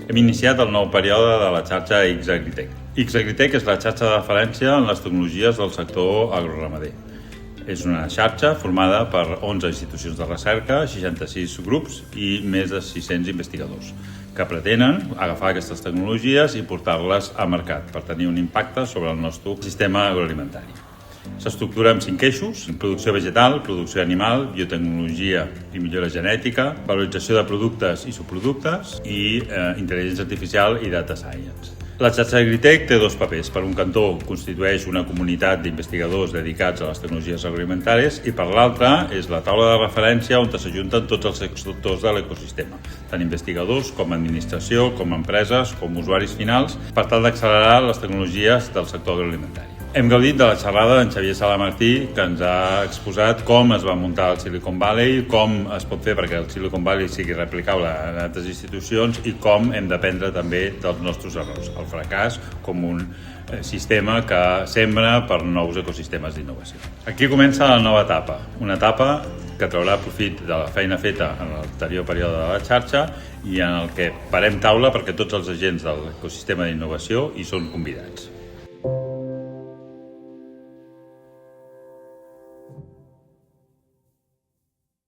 Hem iniciat el nou període de la xarxa X-Agritech. X-Agritech és la xarxa de referència en les tecnologies del sector agroramader. És una xarxa formada per 11 institucions de recerca, 66 grups i més de 600 investigadors que pretenen agafar aquestes tecnologies i portar-les al mercat per tenir un impacte sobre el nostre sistema agroalimentari. S'estructura en 5 eixos: producció vegetal, producció animal, biotecnologia i millora genètica, valorització de productes i subproductes i intel·ligència artificial i data science. La xarxa Agritech té dos papers. Per un cantó, constitueix una comunitat d'investigadors dedicats a les tecnologies agroalimentàries i per l'altre és la taula de referència on s'ajunten tots els sectors de l'ecosistema, tant investigadors com administració, com empreses, com usuaris finals, per tal d'accelerar les tecnologies del sector agroalimentari. Hem gaudit de la xerrada d'en Xavier Salamartí, que ens ha exposat com es va muntar el Silicon Valley, com es pot fer perquè el Silicon Valley sigui replicable en altres institucions i com hem d'aprendre també dels nostres errors, el fracàs com un sistema que sembra per nous ecosistemes d'innovació. Aquí comença la nova etapa, una etapa que traurà profit de la feina feta en l'anterior període de la xarxa i en el que parem taula perquè tots els agents de l'ecosistema d'innovació hi són convidats.